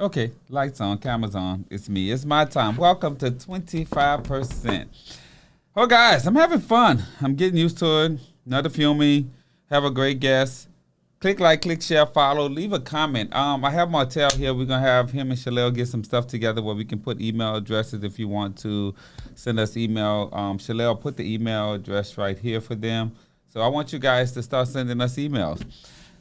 Okay, lights on, cameras on. It's me. It's my time. Welcome to 25%. Oh, guys, I'm having fun. I'm getting used to it. Another filming. Have a great guest. Click like, click share, follow, leave a comment. I have Martell here. We're going to have him and Shalel get some stuff together where we can put email addresses if you want to send us email. Shalel, put the email address right here for them. So I want you guys to start sending us emails.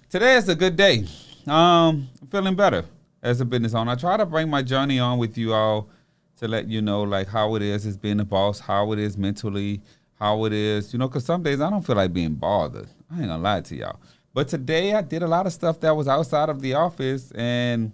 Today is a good day. I'm feeling better as a business owner. I try to bring my journey on with you all to let you know like how it is as being a boss, how it is mentally, how it is, because some days I don't feel like being bothered. I ain't gonna lie to y'all. But today I did a lot of stuff that was outside of the office, and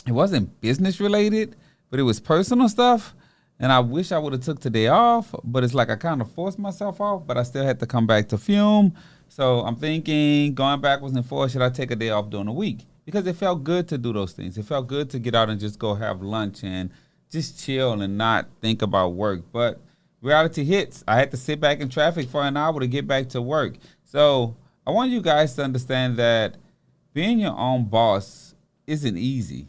it wasn't business related, but it was personal stuff. And I wish I would have took today off, but it's like I kind of forced myself off, but I still had to come back to film. So I'm thinking going backwards and forwards, should I take a day off during the week? Because it felt good to do those things. It felt good to get out and just go have lunch and just chill and not think about work. But reality hits. I had to sit back in traffic for an hour to get back to work. So I want you guys to understand that being your own boss isn't easy.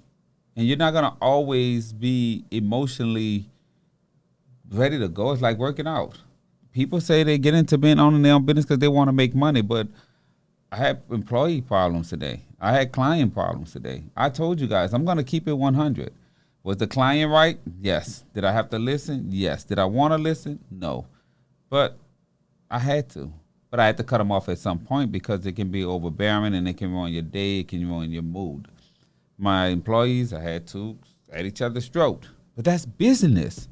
And you're not going to always be emotionally ready to go. It's like working out. People say they get into being owning their own business because they want to make money, but I had employee problems today. I had client problems today. I told you guys, I'm going to keep it 100. Was the client right? Yes. Did I have to listen? Yes. Did I want to listen? No. But I had to. But I had to cut them off at some point because it can be overbearing and it can ruin your day. It can ruin your mood. My employees, I had each other's throat. But that's business.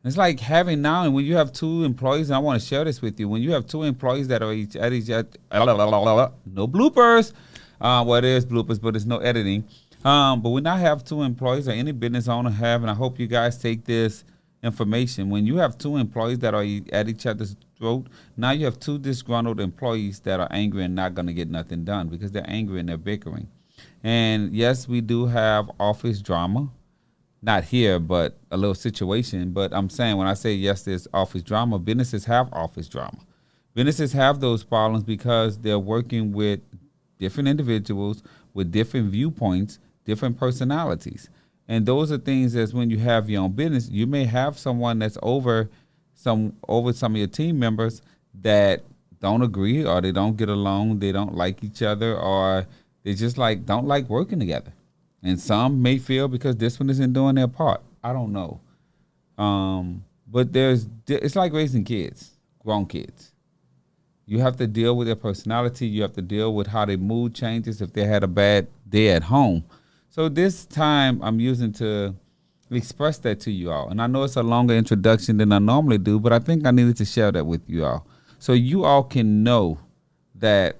It's like having now, and when you have two employees, and I want to share this with you, when you have two employees that are at each other, no bloopers. Well, it is bloopers, but there's no editing. But when I have two employees, or any business owner have, and I hope you guys take this information, when you have two employees that are at each other's throat, now you have two disgruntled employees that are angry and not going to get nothing done because they're angry and they're bickering. And yes, we do have office drama. Not here, but a little situation. But I'm saying when I say yes, there's office drama, businesses have office drama. Businesses have those problems because they're working with different individuals with different viewpoints, different personalities. And those are things as when you have your own business, you may have someone that's over some of your team members that don't agree or they don't get along, they don't like each other, or they just don't like working together. And some may feel because this one isn't doing their part. I don't know. But it's like raising kids, grown kids. You have to deal with their personality. You have to deal with how their mood changes if they had a bad day at home. So this time I'm using to express that to you all. And I know it's a longer introduction than I normally do, but I think I needed to share that with you all. So you all can know that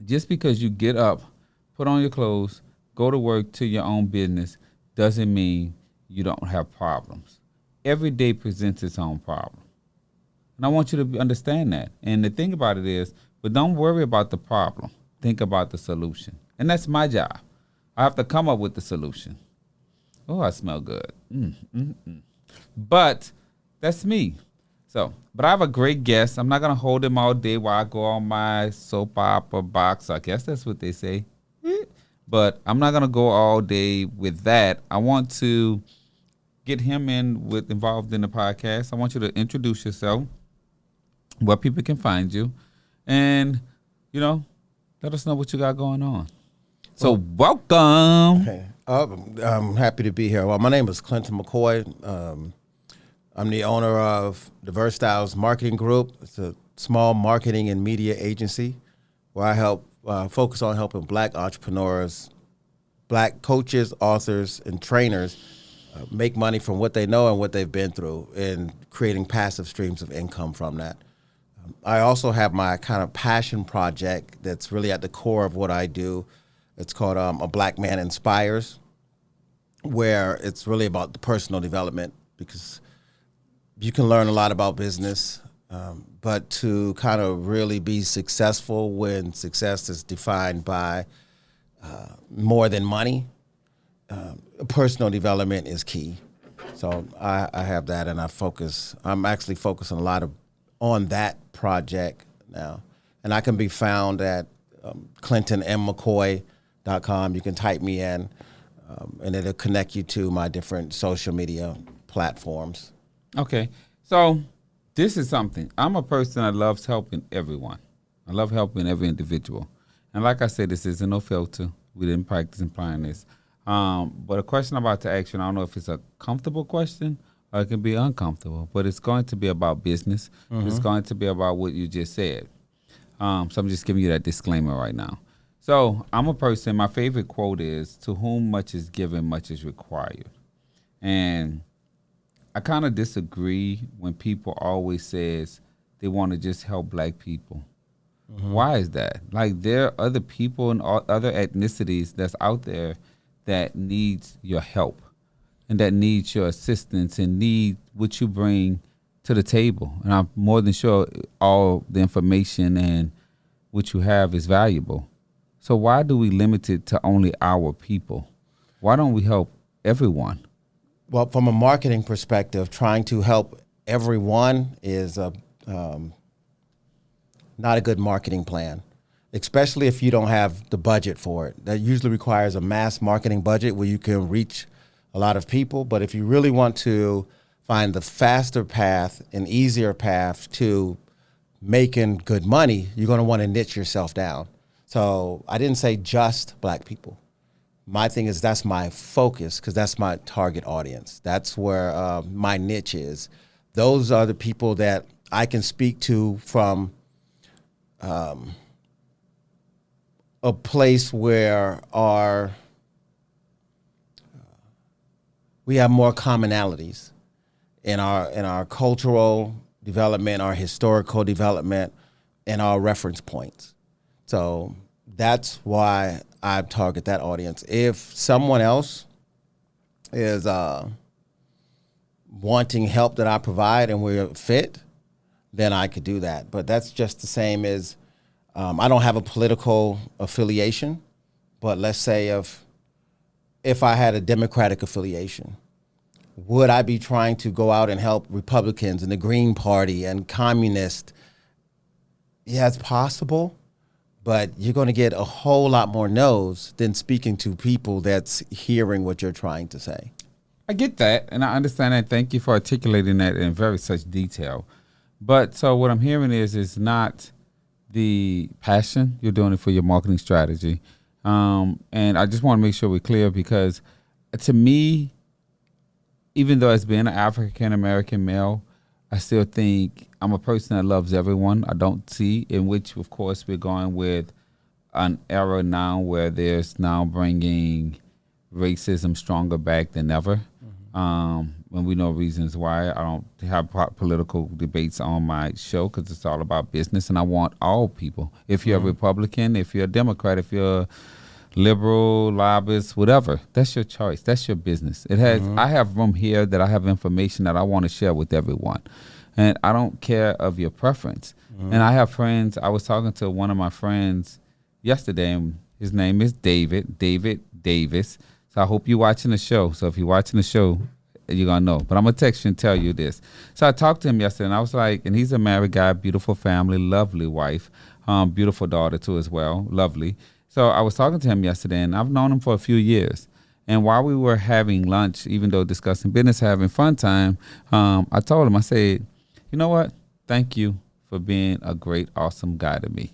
just because you get up, put on your clothes, go to work to your own business doesn't mean you don't have problems. Every day presents its own problem. And I want you to understand that. And the thing about it is, but don't worry about the problem. Think about the solution. And that's my job. I have to come up with the solution. Oh, I smell good. But that's me. But I have a great guest. I'm not going to hold him all day while I go on my soap opera box. I guess that's what they say. But I'm not going to go all day with that. I want to get him involved in the podcast. I want you to introduce yourself, where people can find you, and, let us know what you got going on. So welcome. Okay. I'm happy to be here. Well, my name is Clinton McCoy. I'm the owner of Diverse Styles Marketing Group. It's a small marketing and media agency where I help focus on helping Black entrepreneurs, Black coaches, authors, and trainers make money from what they know and what they've been through and creating passive streams of income from that. I also have my kind of passion project that's really at the core of what I do. It's called A Black Man Inspires, where it's really about the personal development because you can learn a lot about business, but to kind of really be successful when success is defined by more than money, personal development is key. So I have that, and I'm actually focusing a lot on that project now. And I can be found at ClintonMcCoy.com clintonmccoy.com. You can type me in, and it'll connect you to my different social media platforms. Okay. So this is something. I'm a person that loves helping everyone. I love helping every individual. And like I said, this isn't no filter. We didn't practice implying this. But a question I'm about to ask you, and I don't know if it's a comfortable question or it can be uncomfortable, but it's going to be about business. It's going to be about what you just said. So I'm just giving you that disclaimer right now. So I'm a person, my favorite quote is, to whom much is given, much is required. And I kind of disagree when people always says they want to just help black people. Why is that? Like, there are other people and other ethnicities that's out there that needs your help and that needs your assistance and need what you bring to the table. And I'm more than sure all the information and what you have is valuable. So why do we limit it to only our people? Why don't we help everyone? Well, from a marketing perspective, trying to help everyone is not a good marketing plan, especially if you don't have the budget for it. That usually requires a mass marketing budget where you can reach a lot of people. But if you really want to find the faster path, an easier path to making good money, you're going to want to niche yourself down. So I didn't say just black people. My thing is that's my focus because that's my target audience. That's where my niche is. Those are the people that I can speak to from a place where we have more commonalities in our cultural development, our historical development, and our reference points. So that's why I target that audience. If someone else is wanting help that I provide and we're fit, then I could do that. But that's just the same as I don't have a political affiliation, but let's say if I had a Democratic affiliation, would I be trying to go out and help Republicans and the Green Party and communists? Yeah, it's possible, but you're going to get a whole lot more no's than speaking to people that's hearing what you're trying to say. I get that, and I understand that. Thank you for articulating that in very such detail. But so what I'm hearing is not the passion. You're doing it for your marketing strategy. And I just want to make sure we're clear because to me, even though as being an African-American male, I still think I'm a person that loves everyone. I don't see in which, of course, we're going with an era now where there's now bringing racism stronger back than ever. When we know reasons why. I don't have political debates on my show because it's all about business, and I want all people. If you're a Republican, if you're a Democrat, if you're a liberal, lobbyist, whatever, that's your choice. That's your business. It has. I have room here that I have information that I want to share with everyone, and I don't care of your preference. And I have friends. I was talking to one of my friends yesterday, and his name is David Davis. So I hope you're watching the show. So if you're watching the show, you're going to know. But I'm going to text you and tell you this. So I talked to him yesterday, and I was like, and he's a married guy, beautiful family, lovely wife, beautiful daughter too as well, lovely. So I was talking to him yesterday, and I've known him for a few years. And while we were having lunch, even though discussing business, having fun time, I told him, I said, you know what? Thank you for being a great, awesome guy to me.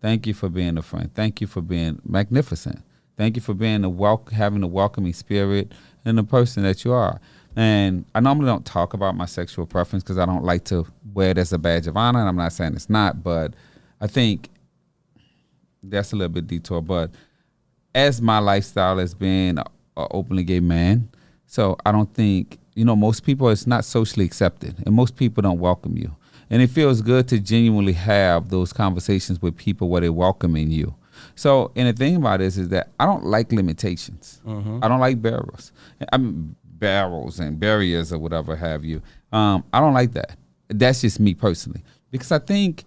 Thank you for being a friend. Thank you for being magnificent. Thank you for being having a welcoming spirit and the person that you are. And I normally don't talk about my sexual preference because I don't like to wear it as a badge of honor. And I'm not saying it's not, but I think that's a little bit detour. But as my lifestyle has been an openly gay man, so I don't think, most people, it's not socially accepted. And most people don't welcome you. And it feels good to genuinely have those conversations with people where they're welcoming you. So, and the thing about this is that I don't like limitations. I don't like barriers. Barrels and barriers or whatever have you. I don't like that. That's just me personally. Because I think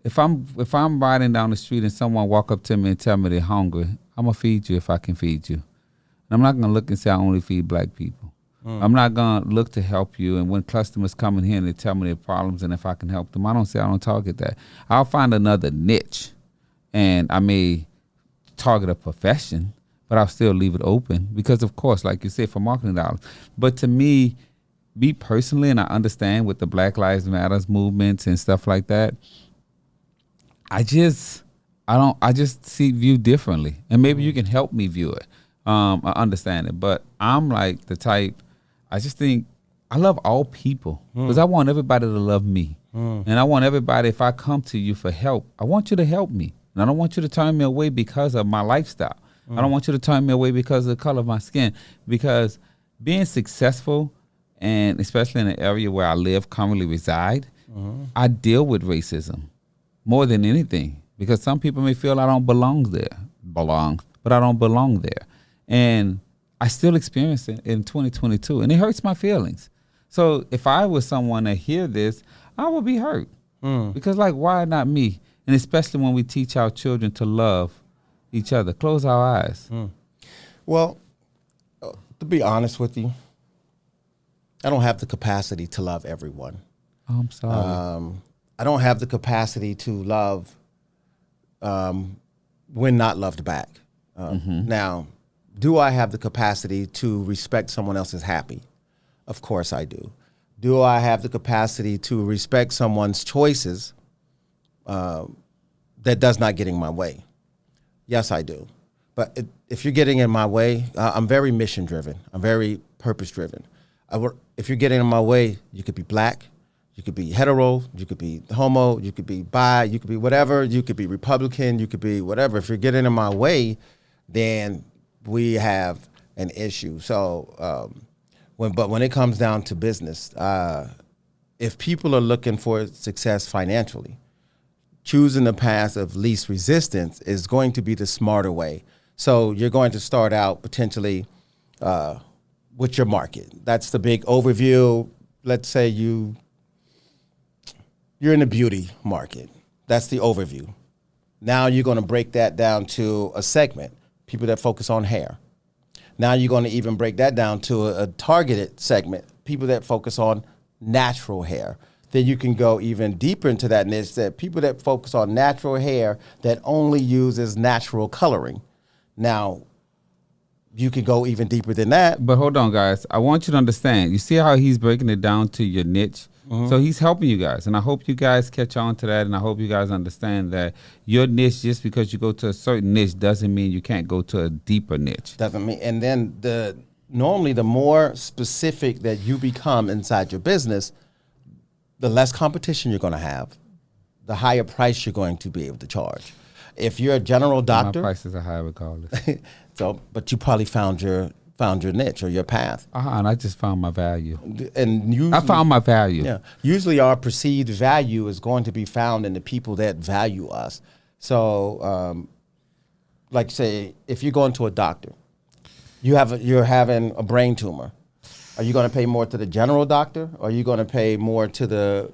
if I'm riding down the street and someone walk up to me and tell me they're hungry, I'm gonna feed you if I can feed you. And I'm not gonna look and say I only feed black people. I'm not gonna look to help you. And when customers come in here and they tell me their problems and if I can help them, I don't say I don't target that. I'll find another niche. And I may target a profession, but I'll still leave it open because, of course, like you said, for marketing dollars. But to me personally, and I understand with the Black Lives Matters movements and stuff like that, I just see view differently, and maybe you can help me view it. I understand it, but I'm like the type. I just think I love all people because I want everybody to love me, and I want everybody. If I come to you for help, I want you to help me, and I don't want you to turn me away because of my lifestyle. I don't want you to turn me away because of the color of my skin. Because being successful, and especially in the area where I live, currently reside, I deal with racism more than anything. Because some people may feel I don't belong there, but I don't belong there. And I still experience it in 2022, and it hurts my feelings. So if I was someone to hear this, I would be hurt. Because like, why not me? And especially when we teach our children to love each other. Close our eyes. Well, to be honest with you, I don't have the capacity to love everyone. Oh, I'm sorry. I don't have the capacity to love when not loved back. Now, do I have the capacity to respect someone else's happy? Of course I do. Do I have the capacity to respect someone's choices that does not get in my way? Yes, I do. But if you're getting in my way, I'm very mission driven. I'm very purpose driven. If you're getting in my way, you could be black, you could be hetero, you could be homo, you could be bi, you could be whatever, you could be Republican, you could be whatever. If you're getting in my way, then we have an issue. So, when it comes down to business, if people are looking for success financially, choosing the path of least resistance is going to be the smarter way. So you're going to start out potentially with your market. That's the big overview. Let's say you're in the beauty market. That's the overview. Now you're going to break that down to a segment, people that focus on hair. Now you're going to even break that down to a targeted segment, people that focus on natural hair. Then you can go even deeper into that niche, that people that focus on natural hair that only uses natural coloring. Now, you can go even deeper than that. But hold on, guys. I want you to understand. You see how he's breaking it down to your niche? So he's helping you guys. And I hope you guys catch on to that. And I hope you guys understand that your niche, just because you go to a certain niche, doesn't mean you can't go to a deeper niche. Doesn't mean. And then normally the more specific that you become inside your business, the less competition you're going to have, the higher price you're going to be able to charge. If you're a general doctor, my prices are high regardless. But you probably found your niche or your path. And I just found my value. And usually, I found my value. Yeah. Usually our perceived value is going to be found in the people that value us. So, like say, if you go into a doctor, you're having a brain tumor. Are you going to pay more to the general doctor, or are you going to pay more to the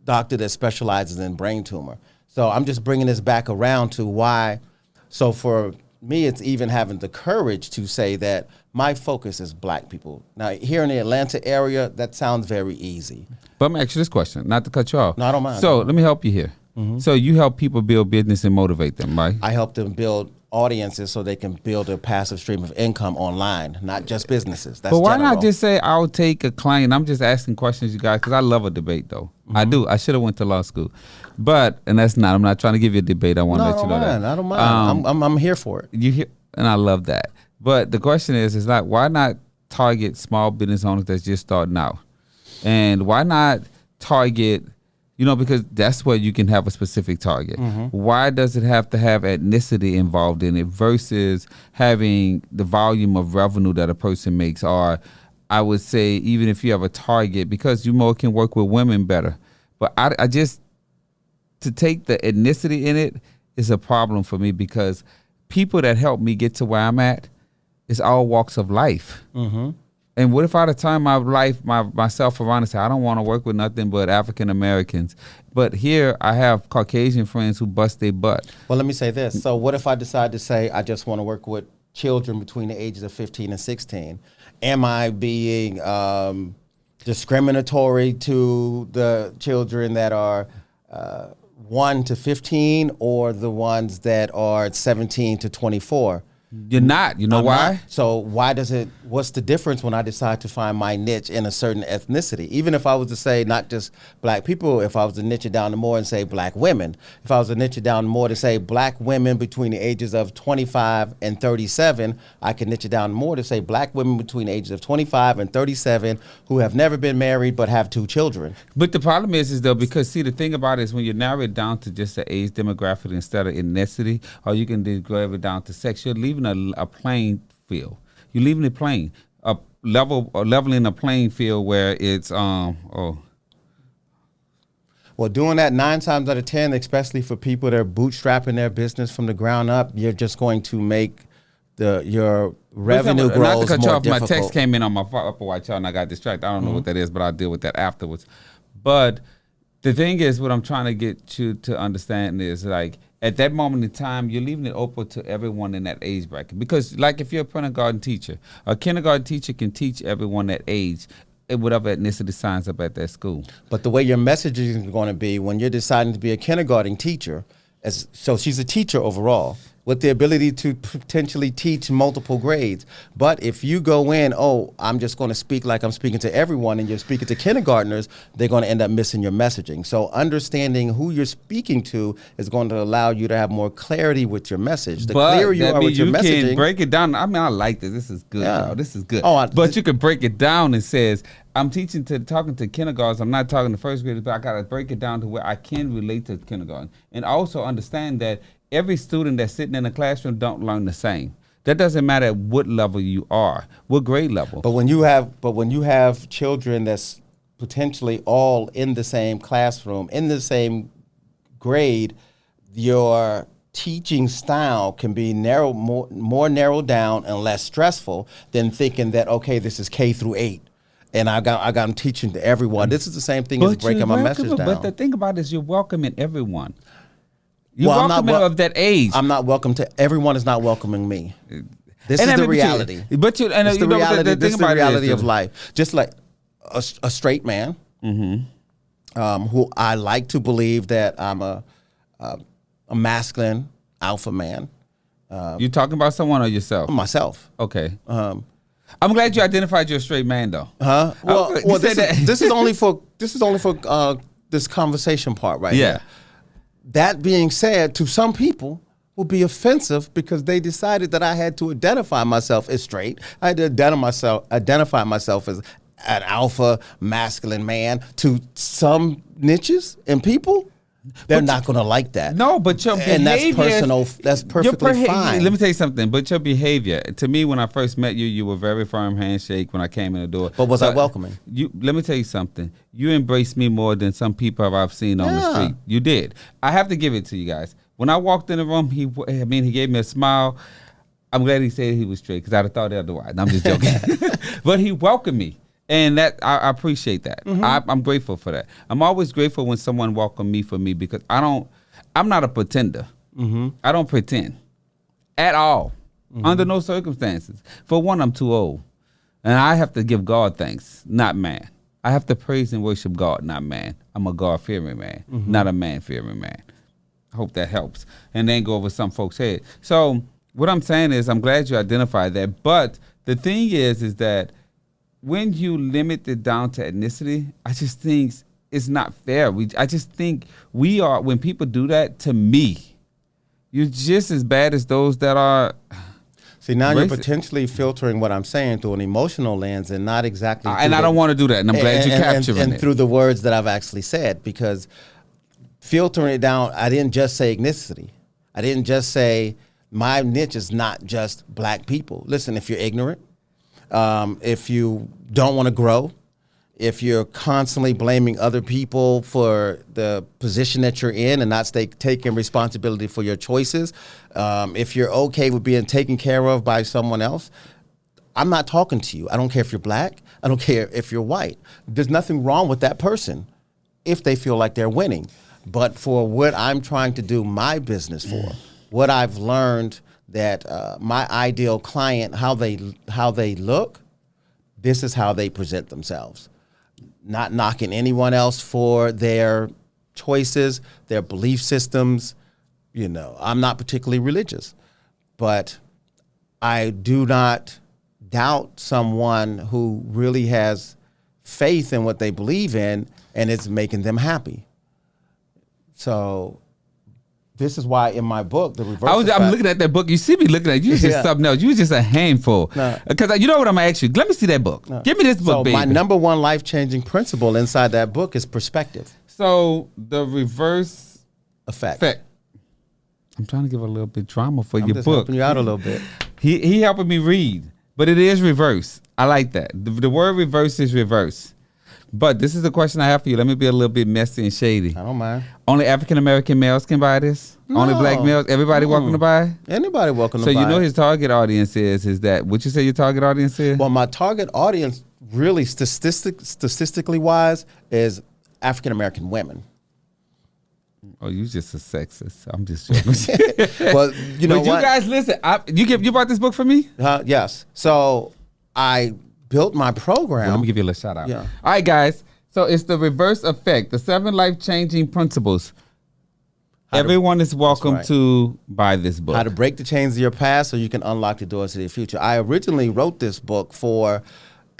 doctor that specializes in brain tumor? So I'm just bringing this back around to why. So for me, it's even having the courage to say that my focus is black people. Now, here in the Atlanta area, that sounds very easy. But I'm going to ask you this question, not to cut you off. No, I don't mind. So let me help you here. So you help people build business and motivate them, right? I help them build audiences so they can build a passive stream of income online, not just businesses. That's but why general. not just say I'll take a client? I'm just asking questions, you guys, because I love a debate, though. I do. I should have went to law school, and that's not. I'm not trying to give you a debate. I want to let you know that. I don't mind. I'm here for it. You hear, and I love that. But the question is like, why not target small business owners that's just starting out, and why not target? Because that's where you can have a specific target. Why does it have to have ethnicity involved in it versus having the volume of revenue that a person makes? Or I would say even if you have a target, because you more can work with women better. But I just, to take the ethnicity in it is a problem for me, because people that help me get to where I'm at is all walks of life. And what if I had to turn my life, myself around and say, I don't want to work with nothing but African Americans. But here I have Caucasian friends who bust their butt. Well, let me say this. So what if I decide to say I just want to work with children between the ages of 15 and 16? Am I being discriminatory to the children that are 1 to 15 or the ones that are 17 to 24? You're not. You know I'm why? not. So what's the difference when I decide to find my niche in a certain ethnicity? Even if I was to say not just black people, if I was to niche it down more and say black women, if I was to niche it down more to say black women between the ages of 25 and 37, I could niche it down more to say black women between the ages of 25 and 37 who have never been married but have 2 children. But the problem is though, because see, the thing about it is when you narrow it down to just the age demographic instead of ethnicity, or you can narrow it down to sex, you're leaving a playing field. You're leaving it plain, leveling a playing field where it's Well, doing that 9 times out of 10, especially for people that are bootstrapping their business from the ground up, you're just going to make your revenue grows not to cut you more off, difficult. my text came in on my Apple Watch and I got distracted. I don't know what that is, but I'll deal with that afterwards. But the thing is, what I'm trying to get you to understand is like, at that moment in time, you're leaving it open to everyone in that age bracket. Because like if you're a kindergarten teacher, a kindergarten teacher can teach everyone that age, whatever ethnicity signs up at that school. But the way your messaging is going to be when you're deciding to be a kindergarten teacher, so she's a teacher overall with the ability to potentially teach multiple grades. But if you go in, I'm just going to speak like I'm speaking to everyone, and you're speaking to kindergartners, they're going to end up missing your messaging. So understanding who you're speaking to is going to allow you to have more clarity with your message. The clearer you are with your messaging. You can break it down. I mean, I like this. This is good, y'all. This is good. But you can break it down and says, I'm talking to kindergartens. I'm not talking to first graders, but I got to break it down to where I can relate to kindergarten. And also understand that every student that's sitting in a classroom don't learn the same. That doesn't matter at what level you are, what grade level. But when you have children that's potentially all in the same classroom, in the same grade, your teaching style can be more narrowed down and less stressful than thinking that, okay, this is K through 8. And I got them teaching to everyone. This is the same thing as breaking my message down. But the thing about it is you're welcoming everyone. You're welcoming of that age. I'm not welcome to everyone. Is not welcoming me. This is the reality. But you know, the reality. This is the reality of life. Just like a straight man, who I like to believe that I'm a masculine alpha man. You talking about someone or yourself? Myself. Okay. I'm glad you identified you're a straight man, though. Well, this is only for this conversation part right here. That being said, to some people will be offensive because they decided that I had to identify myself as straight. I had to identify myself as an alpha masculine man. To some niches and people, they're not going to like that. No, but your behavior, and that's personal. That's perfectly fine. Let me tell you something. But your behavior, to me, when I first met you, you were very firm handshake when I came in the door. But was I welcoming? Let me tell you something. You embraced me more than some people I've seen on the street. You did. I have to give it to you guys. When I walked in the room, he gave me a smile. I'm glad he said he was straight because I'd have thought otherwise. I'm just joking. But he welcomed me. And that I appreciate that. I'm grateful for that. I'm always grateful when someone welcomes me for me because I'm not a pretender. I don't pretend at all, under no circumstances. For one, I'm too old. And I have to give God thanks, not man. I have to praise and worship God, not man. I'm a God-fearing man, not a man-fearing man. I hope that helps. And then go over some folks' head. So what I'm saying is I'm glad you identified that. But the thing is that when you limit it down to ethnicity, I just think it's not fair. I just think when people do that, to me, you're just as bad as those that are. See, now you're potentially filtering what I'm saying through an emotional lens and not exactly. And I don't want to do that, and I'm glad you captured it. And through the words that I've actually said, because filtering it down, I didn't just say ethnicity. I didn't just say my niche is not just black people. Listen, if you're ignorant, if you don't want to grow, if you're constantly blaming other people for the position that you're in and not taking responsibility for your choices, if you're okay with being taken care of by someone else, I'm not talking to you. I don't care if you're black. I don't care if you're white. There's nothing wrong with that person if they feel like they're winning. But for what I'm trying to do my business for, what I've learned that my ideal client, how they look, this is how they present themselves. Not knocking anyone else for their choices, their belief systems. I'm not particularly religious, but I do not doubt someone who really has faith in what they believe in and it's making them happy. So this is why in my book, The Reverse I'm looking at that book. You see me looking at it. You was just something else. You was just a handful. Because you know what I'm going to ask you? Let me see that book. Give me this book, baby. My number one life-changing principle inside that book is perspective. So the reverse effect. I'm trying to give a little bit drama for your just book. Helping you out a little bit. He helping me read, but it is reverse. I like that. The word reverse is reverse. But this is the question I have for you. Let me be a little bit messy and shady. I don't mind. Only African American males can buy this? No. Only black males? Everybody welcome to buy? Anybody welcome to buy. So you know his target audience is that what you say your target audience is? Well, my target audience really statistically wise is African American women. Oh, you just a sexist. I'm just joking. Well, you know but what? You guys listen. You bought this book for me? Yes. So I built my program. Well, let me give you a little shout out. Yeah. All right, guys. So it's the reverse effect, the 7 life-changing principles. Everyone is welcome to buy this book. How to break the chains of your past so you can unlock the doors to your future. I originally wrote this book for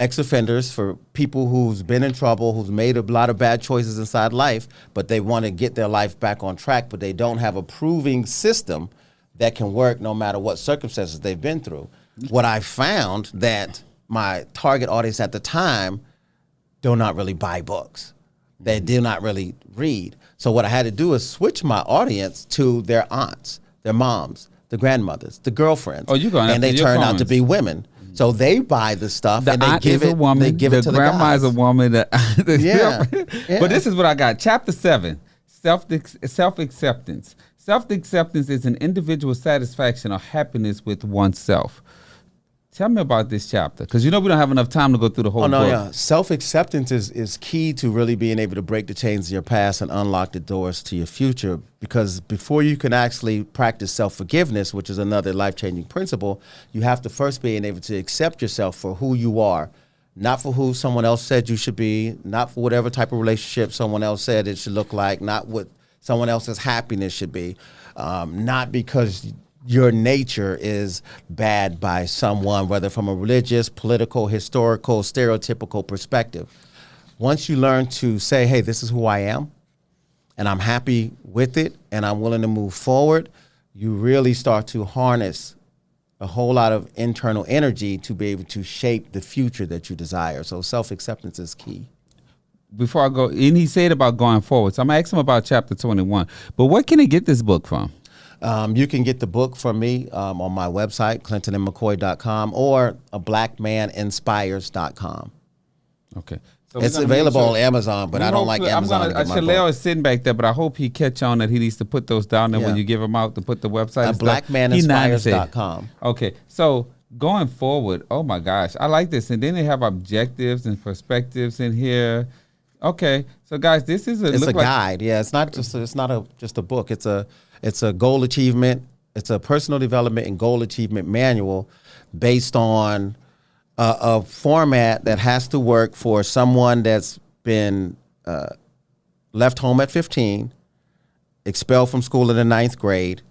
ex-offenders, for people who's been in trouble, who's made a lot of bad choices inside life, but they want to get their life back on track, but they don't have a proving system that can work no matter what circumstances they've been through. What I found that my target audience at the time do not really buy books. They do not really read. So what I had to do is switch my audience to their aunts, their moms, the grandmothers, the girlfriends. Oh, you going and they turn out to be women. So they buy the stuff and they give it. They give it to the grandma is a woman. Yeah. But this is what I got. Chapter 7: self-acceptance. Self-acceptance is an individual satisfaction or happiness with oneself. Tell me about this chapter, because you know we don't have enough time to go through the whole book. Yeah. Self-acceptance is key to really being able to break the chains of your past and unlock the doors to your future, because before you can actually practice self-forgiveness, which is another life-changing principle, you have to first be able to accept yourself for who you are, not for who someone else said you should be, not for whatever type of relationship someone else said it should look like, not what someone else's happiness should be, not because your nature is bad by someone, whether from a religious, political, historical, stereotypical perspective. Once you learn to say, hey, this is who I am, and I'm happy with it, and I'm willing to move forward, you really start to harness a whole lot of internal energy to be able to shape the future that you desire. So self-acceptance is key. Before I go, and he said about going forward, so I'm going to ask him about chapter 21. But where can he get this book from? You can get the book from me on my website, clintonmccoy.com, or blackmaninspires.com. Okay. So it's available on Amazon, but I don't like Amazon. Shaleo is sitting back there, but I hope he catch on that he needs to put those down there when you give them out, to put the website. Blackmaninspires.com. Okay. So going forward, oh my gosh, I like this. And then they have objectives and perspectives in here. Okay. So guys, this is a guide. Yeah, it's not just a book. It's a goal achievement. It's a personal development and goal achievement manual based on a format that has to work for someone that's been left home at 15, expelled from school in the 9th grade,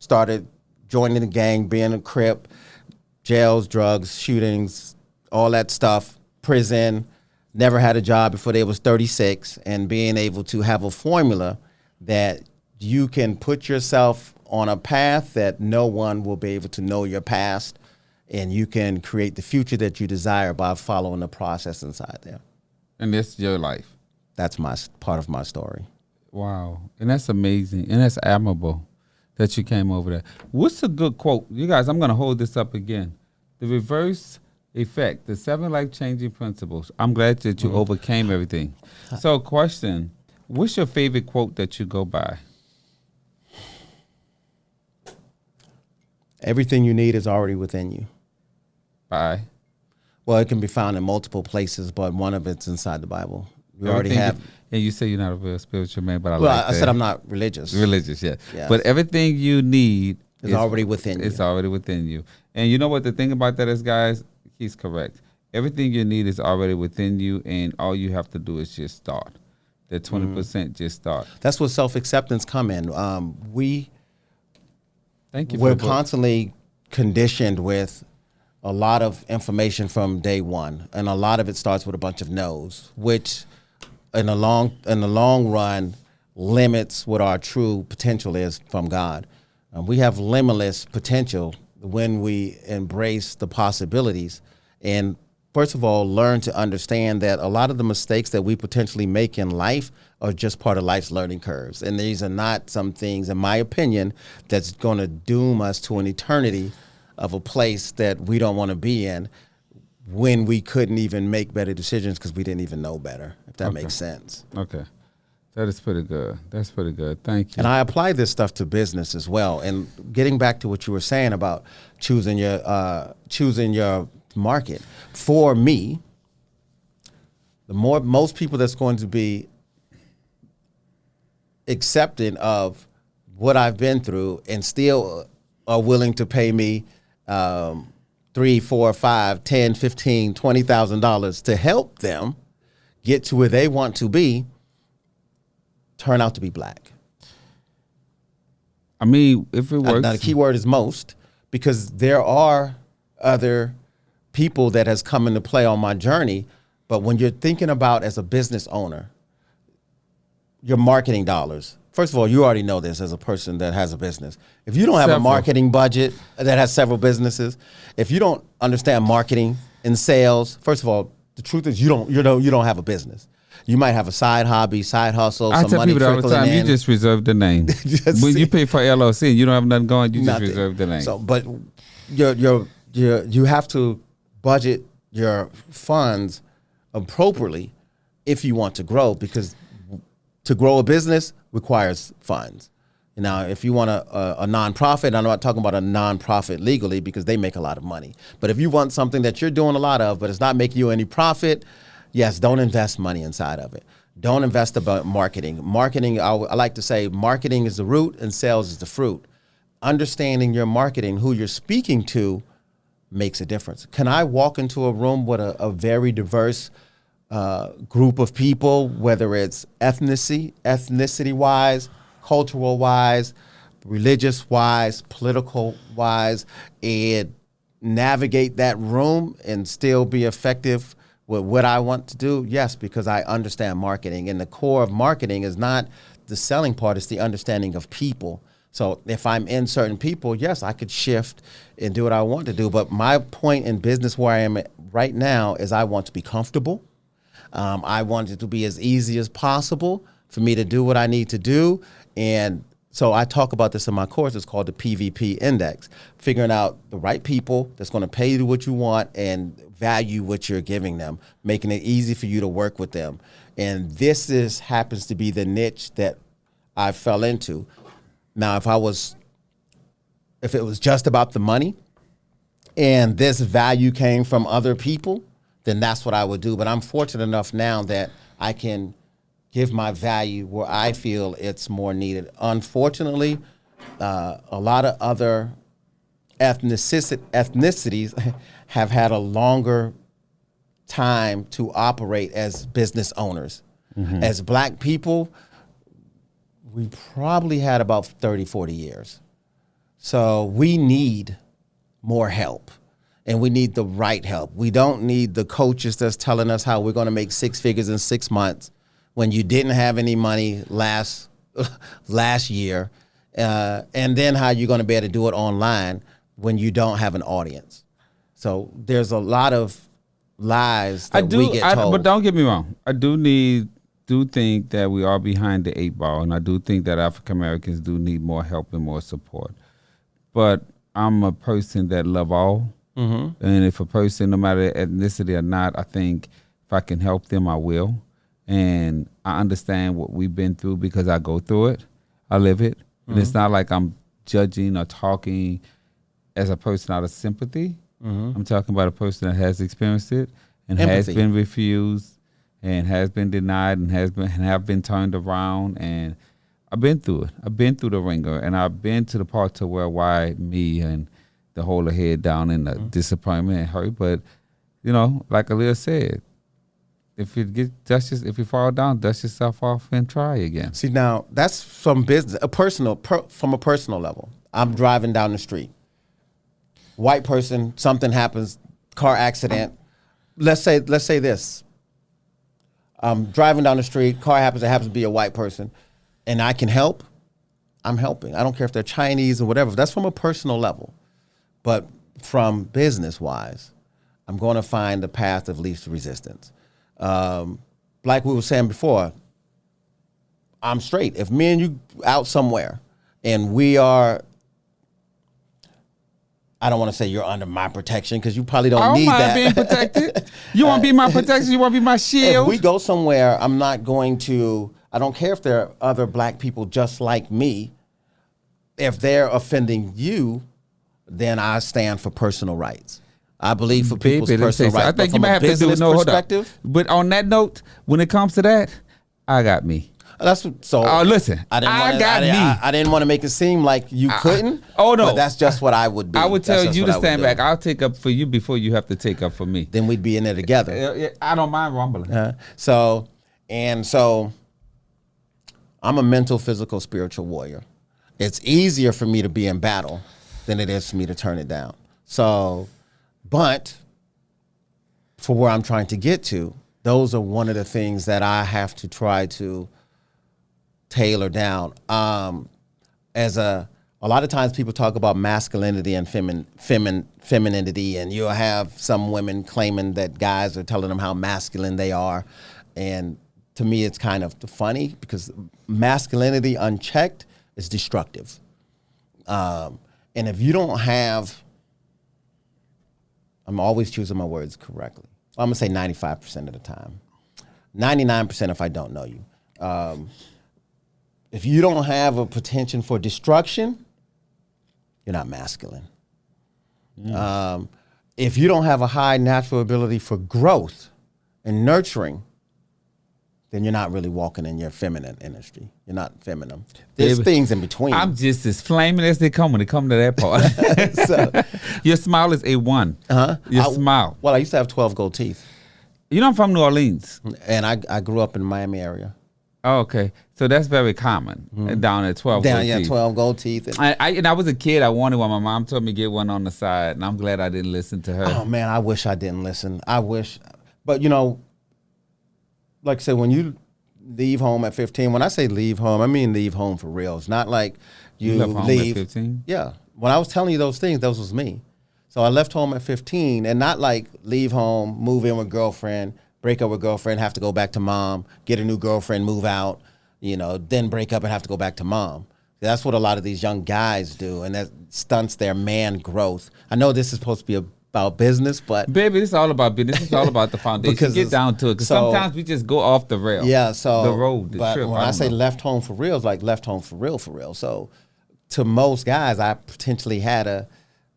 started joining the gang, being a Crip, jails, drugs, shootings, all that stuff, prison, never had a job before they was 36, and being able to have a formula that you can put yourself on a path that no one will be able to know your past, and you can create the future that you desire by following the process inside there. And that's your life. That's my part of my story. Wow. And that's amazing. And that's admirable that you came over there. What's a good quote? You guys, I'm going to hold this up again. The reverse effect, the 7 life-changing principles. I'm glad that you overcame everything. So question, what's your favorite quote that you go by? Everything you need is already within you. Bye. Well, it can be found in multiple places, but one of it's inside the Bible. You already have. And you say you're not a real spiritual man, but I said I'm not religious. Religious, yeah. Yes. But everything you need is already within you. It's already within you. And you know what the thing about that is, guys? He's correct. Everything you need is already within you, and all you have to do is just start. That 20% just start. That's what self-acceptance come in. Thank you. We're constantly conditioned with a lot of information from day one, and a lot of it starts with a bunch of no's, which in the long run limits what our true potential is from God. We have limitless potential when we embrace the possibilities, and first of all, learn to understand that a lot of the mistakes that we potentially make in life are just part of life's learning curves, and these are not some things, in my opinion, that's going to doom us to an eternity of a place that we don't want to be in, when we couldn't even make better decisions because we didn't even know better, if that makes sense. Okay. That is pretty good. That's pretty good. Thank you. And I apply this stuff to business as well. And getting back to what you were saying about choosing your market, for me, most people that's going to be accepting of what I've been through and still are willing to pay me $3, $4, $5, $10, $15, $20,000 to help them get to where they want to be, turn out to be black. I mean, if it works. Now the key word is most, because there are other people that has come into play on my journey. But when you're thinking about, as a business owner, your marketing dollars, first of all, you already know this as a person that has a business. If you don't have a marketing budget that has several businesses, if you don't understand marketing and sales, first of all, the truth is you don't have a business. You might have a side hobby, side hustle. I tell people all the time, you just reserve the name. When you pay for LLC, you don't have nothing going. You just reserve the name. So, but you have to budget your funds appropriately if you want to grow, because to grow a business requires funds. Now, if you want a nonprofit, I'm not talking about a nonprofit legally because they make a lot of money. But if you want something that you're doing a lot of, but it's not making you any profit, yes, don't invest money inside of it. Don't invest about marketing. Marketing, I like to say, marketing is the root and sales is the fruit. Understanding your marketing, who you're speaking to, makes a difference. Can I walk into a room with a very diverse group of people, whether it's ethnicity-wise, cultural-wise, religious-wise, political-wise, and navigate that room and still be effective with what I want to do? Yes, because I understand marketing. And the core of marketing is not the selling part, it's the understanding of people. So if I'm in certain people, yes, I could shift and do what I want to do. But my point in business where I am right now is I want to be comfortable. I want it to be as easy as possible for me to do what I need to do. And so I talk about this in my course. It's called the PVP Index, figuring out the right people that's going to pay you what you want and value what you're giving them, making it easy for you to work with them. And this happens to be the niche that I fell into. Now, if it was just about the money and this value came from other people, then that's what I would do. But I'm fortunate enough now that I can give my value where I feel it's more needed. Unfortunately, a lot of other ethnicities have had a longer time to operate as business owners. Mm-hmm. As black people, we probably had about 30, 40 years. So we need more help, and we need the right help. We don't need the coaches that's telling us how we're going to make 6 figures in 6 months when you didn't have any money last year, and then how you're going to be able to do it online when you don't have an audience. So there's a lot of lies that we get told. But don't get me wrong. I do think that we are behind the 8 ball, and I do think that African Americans do need more help and more support. But I'm a person that love all, mm-hmm. and if a person, no matter ethnicity or not, I think if I can help them, I will. And I understand what we've been through because I go through it. I live it. Mm-hmm. And it's not like I'm judging or talking as a person out of sympathy. Mm-hmm. I'm talking about a person that has experienced it and has been refused and has been denied and have been turned around. And I've been through it. I've been through the ringer, and I've been to the part to where why me and the hold the head down and the disappointment and hurt. But, like Aaliyah said, if you fall down, dust yourself off and try again. See, now that's from business, from a personal level. I'm driving down the street. white person, something happens, car accident. Let's say this. I'm driving down the street, car happens, it happens to be a white person, and I can help, I'm helping. I don't care if they're Chinese or whatever. That's from a personal level. But from business-wise, I'm going to find the path of least resistance. Like we were saying before, I'm straight. If me and you out somewhere and we are, I don't want to say you're under my protection because you probably don't need that. I don't mind being protected. You want to be my protection? You want to be my shield? If we go somewhere, I'm not going to, I don't care if there are other black people just like me. If they're offending you, then I stand for personal rights. I believe for people's personal rights. I think you might have to do it. No, hold up. But on that note, when it comes to that, I got me. That's so. Oh, listen, I didn't want to make it seem like you couldn't. Oh no, but that's just what I would be. I would tell you to stand back. I'll take up for you before you have to take up for me. Then we'd be in there together. I don't mind rumbling. So I'm a mental, physical, spiritual warrior. It's easier for me to be in battle than it is for me to turn it down. So, but for where I'm trying to get to, those are one of the things that I have to try to tailor down. As a lot of times people talk about masculinity and femininity, and you'll have some women claiming that guys are telling them how masculine they are. And to me, it's kind of funny because masculinity unchecked is destructive. And if you don't have, I'm always choosing my words correctly. I'm gonna say 95% of the time, 99% if I don't know you. If you don't have a potential for destruction, you're not masculine. If you don't have a high natural ability for growth and nurturing, then you're not really walking in your feminine industry. You're not feminine. There's things in between. I'm just as flaming as they come when it comes to that part. Your smile is A1. Your smile. Well, I used to have 12 gold teeth. You know, I'm from New Orleans. And I grew up in the Miami area. Oh, okay. So that's very common down at 12 gold teeth. 12 gold teeth. And I was a kid. I wanted one. My mom told me to get one on the side, and I'm glad I didn't listen to her. Oh, man, I wish I didn't listen. I wish. But, you know, like I said, when you leave home at 15, when I say leave home, I mean leave home for real. It's not like you left home leave. At 15? Yeah. When I was telling you those things, those was me. So I left home at 15 and not like leave home, move in with girlfriend, break up with girlfriend, have to go back to mom, get a new girlfriend, move out, you know, then break up and have to go back to mom. That's what a lot of these young guys do, and that stunts their man growth. I know this is supposed to be about business, but baby, this is all about business. It's all about the foundation. Because get down to it, because sometimes we just go off the rail. Yeah, so the road, the but trip. When I say left home for real, it's like left home for real, for real. So to most guys, I potentially had a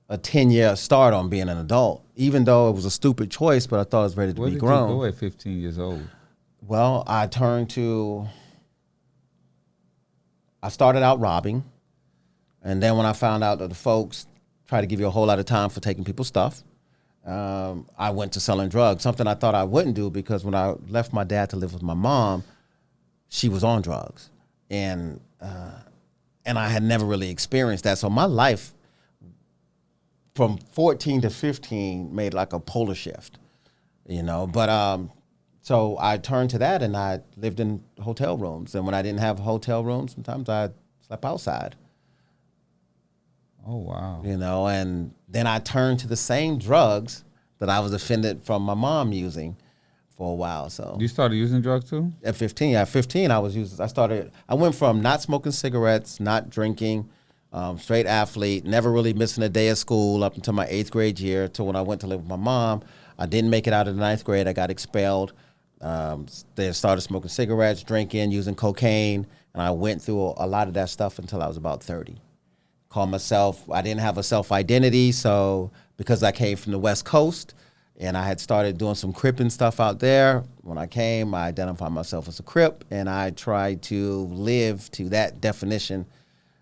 10-year start on being an adult, even though it was a stupid choice, but I thought I was ready to be grown. Where did you go at 15 years old? Well, I started out robbing, and then when I found out that the folks try to give you a whole lot of time for taking people's stuff, I went to selling drugs, something I thought I wouldn't do because when I left my dad to live with my mom, she was on drugs, and I had never really experienced that. So my life from 14 to 15 made like a polar shift, you know. But so I turned to that, and I lived in hotel rooms. And when I didn't have hotel rooms, sometimes I slept outside. Oh, wow. You know, and then I turned to the same drugs that I was offended from my mom using for a while. So you started using drugs too? At 15. At 15, I went from not smoking cigarettes, not drinking, straight athlete, never really missing a day of school up until my 8th grade year, to when I went to live with my mom. I didn't make it out of the 9th grade. I got expelled. They started smoking cigarettes, drinking, using cocaine, and I went through a lot of that stuff until I was about 30. I didn't have a self-identity, so because I came from the West Coast and I had started doing some Cripping stuff out there, when I came, I identified myself as a Crip, and I tried to live to that definition.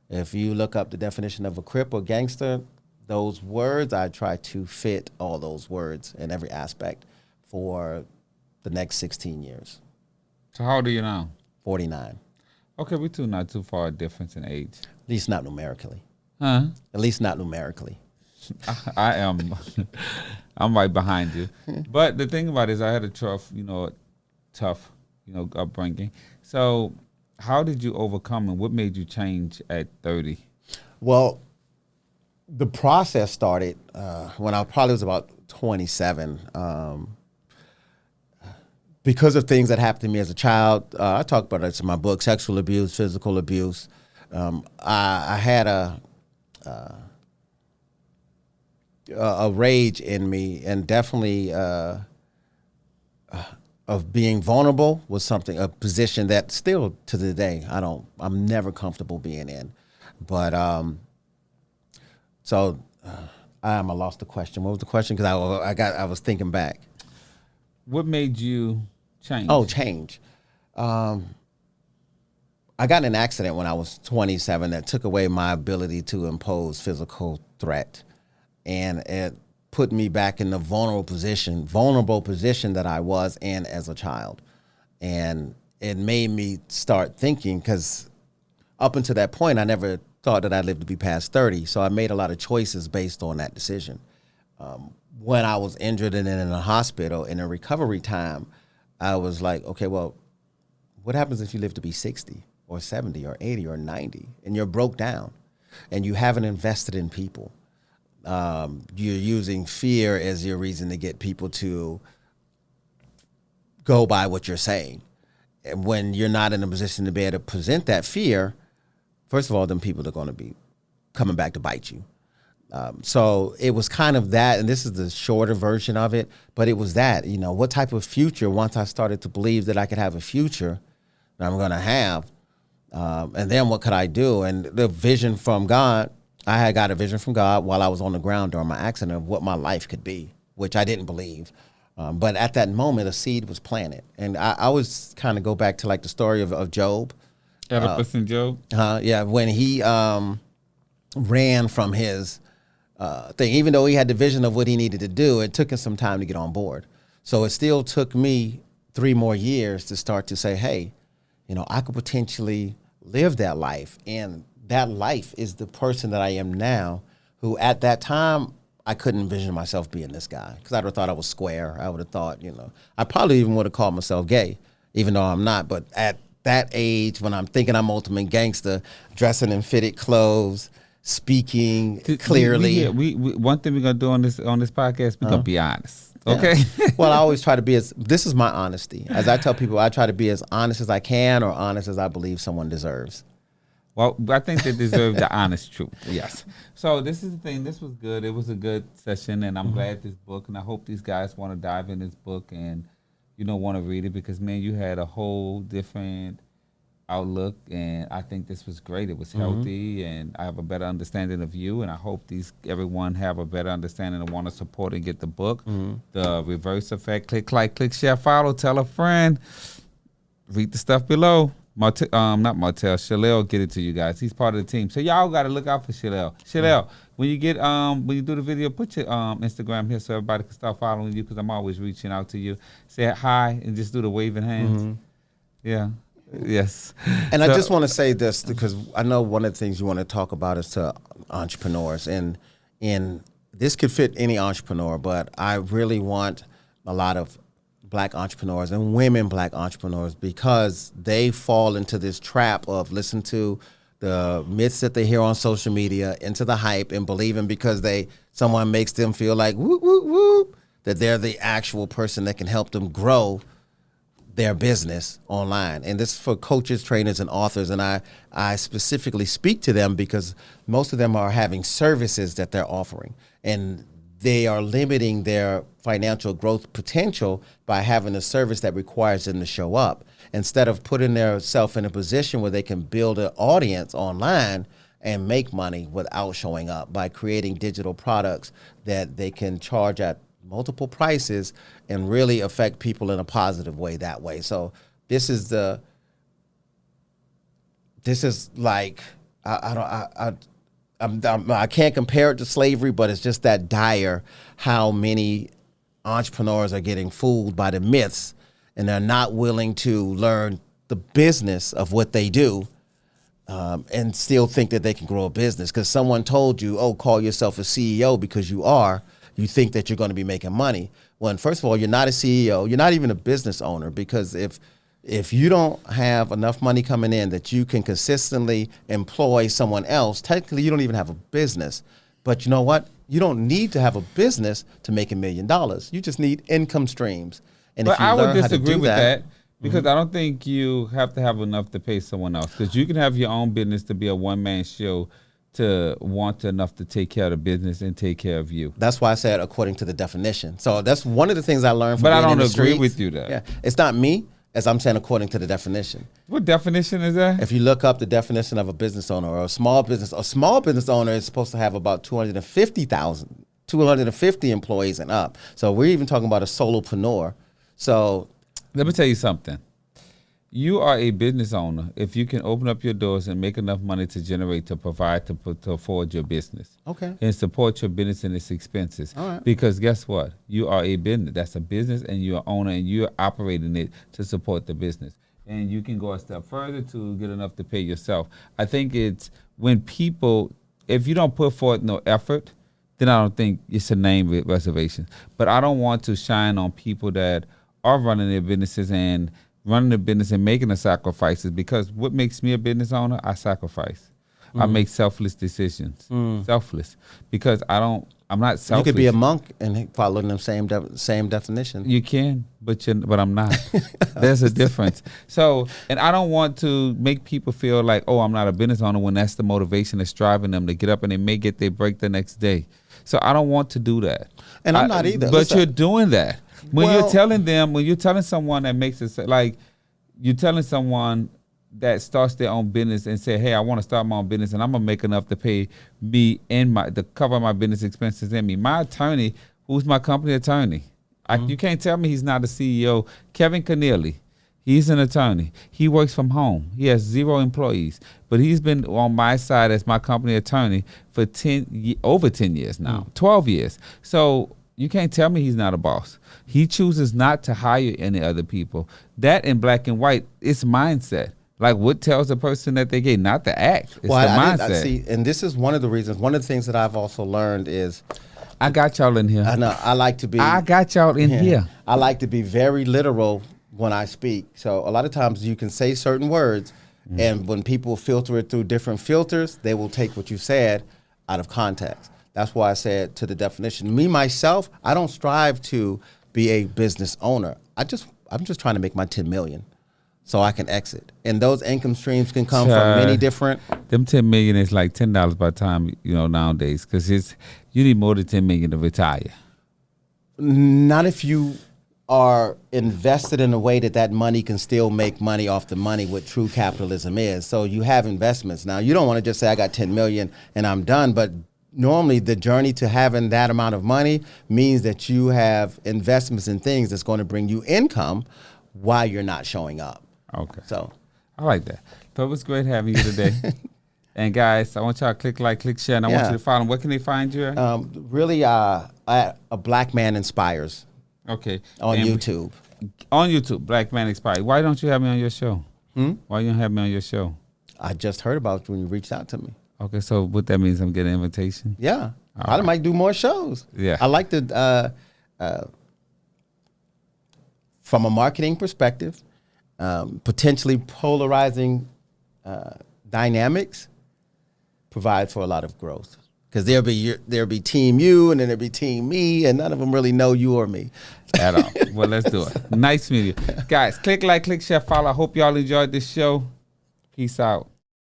If you look up the definition of a Crip or gangster, those words, I try to fit all those words in every aspect for the next 16 years. So how old are you now? 49. Okay, we're not too far a difference in age. At least not numerically. Huh? At least not numerically. I am. I'm right behind you. But the thing about it is I had a tough, upbringing. So how did you overcome and what made you change at 30? Well, the process started when I probably was about 27. Because of things that happened to me as a child, I talk about it in my book, sexual abuse, physical abuse. I had a rage in me, and definitely of being vulnerable was a position that still to the day I'm never comfortable being in. But I lost the question. What was the question? Because I was thinking back. What made you change? Oh, change. I got in an accident when I was 27 that took away my ability to impose physical threat. And it put me back in the vulnerable position that I was in as a child. And it made me start thinking, because up until that point, I never thought that I'd live to be past 30. So I made a lot of choices based on that decision. When I was injured and in a hospital in a recovery time, I was like, okay, well, what happens if you live to be 60 or 70 or 80 or 90 and you're broke down and you haven't invested in people? You're using fear as your reason to get people to go by what you're saying. And when you're not in a position to be able to present that fear, first of all, then people are going to be coming back to bite you. So it was kind of that, and this is the shorter version of it, but it was that, what type of future, once I started to believe that I could have a future that I'm going to have, and then what could I do? And the vision from God, I had got a vision from God while I was on the ground during my accident of what my life could be, which I didn't believe. But at that moment, a seed was planted. And I always kind of go back to like the story of Job. Oedipus and Job? Yeah, when he ran from his thing, even though he had the vision of what he needed to do, it took him some time to get on board. So it still took me 3 more years to start to say, hey, I could potentially live that life. And that life is the person that I am now, who at that time, I couldn't envision myself being this guy, because I would have thought I was square. I would have thought, I probably even would have called myself gay, even though I'm not. But at that age, when I'm thinking I'm ultimate gangster, dressing in fitted clothes, speaking clearly. We one thing we're gonna do on this podcast, we're gonna be honest. Okay. Yeah. Well, I always try to be this is my honesty. As I tell people, I try to be as honest as I can, or honest as I believe someone deserves. Well, I think they deserve the honest truth. Yes. So this is the thing. This was good. It was a good session, and I'm glad this book, and I hope these guys want to dive in this book and, want to read it, because, man, you had a whole different outlook, and I think this was great. It was healthy, and I have a better understanding of you, and I hope everyone have a better understanding and want to support and get the book. The Reverse Effect. Click, like, click, share, follow, tell a friend. Read the stuff below. Not Martell, Shalel get it to you guys. He's part of the team. So y'all got to look out for Shalel. Shalel, when you do the video, put your Instagram here so everybody can start following you, because I'm always reaching out to you. Say hi and just do the waving hands. Yeah. Yes. And I just want to say this, because I know one of the things you want to talk about is to entrepreneurs, and this could fit any entrepreneur, but I really want a lot of Black entrepreneurs and women Black entrepreneurs, because they fall into this trap of listening to the myths that they hear on social media, into the hype, and believing because someone makes them feel like whoop, whoop, whoop, that they're the actual person that can help them grow their business online. And this is for coaches, trainers, and authors. And I specifically speak to them because most of them are having services that they're offering, and they are limiting their financial growth potential by having a service that requires them to show up, instead of putting themselves in a position where they can build an audience online and make money without showing up, by creating digital products that they can charge at multiple prices and really affect people in a positive way that way. So this is like, I can't compare it to slavery, but it's just that dire how many entrepreneurs are getting fooled by the myths, and they're not willing to learn the business of what they do and still think that they can grow a business because someone told you, oh, call yourself a CEO because you think that you're going to be making money. When first of all, you're not a CEO, you're not even a business owner, because if you don't have enough money coming in that you can consistently employ someone else, technically you don't even have a business. But you know what? You don't need to have a business to make $1 million. You just need income streams. And But if you I would learn how to disagree do with that. mm-hmm. Because I don't think you have to have enough to pay someone else. Because you can have your own business to be a one-man show to want enough to take care of the business and take care of you. That's why I said according to the definition. So that's one of the things I learned from But I being don't in the agree streets. with you there. Yeah, it's not me, as I'm saying according to the definition. What definition is that? If you look up the definition of a business owner or a small business owner is supposed to have about 250 employees and up. So we're even talking about a solopreneur. So let me tell you something. You are a business owner if you can open up your doors and make enough money to generate, to provide, to afford your business. Okay. And support your business and its expenses. All right. Because guess what? You are a business. That's a business, and you're an owner, and you're operating it to support the business. And you can go a step further to get enough to pay yourself. I think it's when people, if you don't put forth no effort, then I don't think it's a name with reservations. But I don't want to shine on people that are running their businesses and running the business and making the sacrifices, because what makes me a business owner, I sacrifice. I make selfless decisions. Selfless. Because I'm not selfish. you could be a monk and follow the same definition. You can, but I'm not. There's a difference. So, and I don't want to make people feel like, oh, I'm not a business owner, when that's the motivation that's driving them to get up and they may get their break the next day. So I don't want to do that. And I'm not either. But you're doing that. When Well- you're telling someone that makes it, like you're telling someone that starts their own business and say, hey, I want to start my own business and I'm going to make enough to pay me and to cover my business expenses and me. My attorney, who's my company attorney, you can't tell me he's not a CEO. Kevin Keneally, he's an attorney. He works from home. He has 0 employees, but he's been on my side as my company attorney for over 10 years now, 12 years. So you can't tell me he's not a boss. He chooses not to hire any other people. That in black and white, it's mindset. Like what tells a person that they get, not the act. It's the mindset. I see, and this is one of the reasons. One of the things that I've also learned is, I got y'all in here. I know I like to be. I got y'all in here. I like to be very literal when I speak. So a lot of times you can say certain words, and when people filter it through different filters, they will take what you said out of context. That's why I said to the definition. Me myself, I don't strive to be a business owner. I'm just trying to make my 10 million. So I can exit, and those income streams can come from many different. Them 10 million is like $10 by the time nowadays, because you need more than 10 million to retire. Not if you are invested in a way that money can still make money off the money. What true capitalism is. So you have investments. Now you don't want to just say I got 10 million and I'm done, but normally the journey to having that amount of money means that you have investments in things that's going to bring you income while you're not showing up. Okay. So I like that. So it was great having you today. And guys, I want y'all to click like, click share, and I want you to follow them. Where can they find you at? Really, a Black Man Inspires. Okay. On YouTube. On YouTube, Black Man Inspires. Why don't you have me on your show? Why you don't have me on your show? I just heard about it when you reached out to me. Okay, so what that means, I'm getting an invitation? Yeah. I might do more shows. Yeah. I like to, from a marketing perspective, potentially polarizing dynamics provide for a lot of growth, because there'll be team you and then there'll be team me, and none of them really know you or me At all. Well, let's do it. Nice meeting you. Guys, click like, click share, follow. I hope y'all enjoyed this show. Peace out.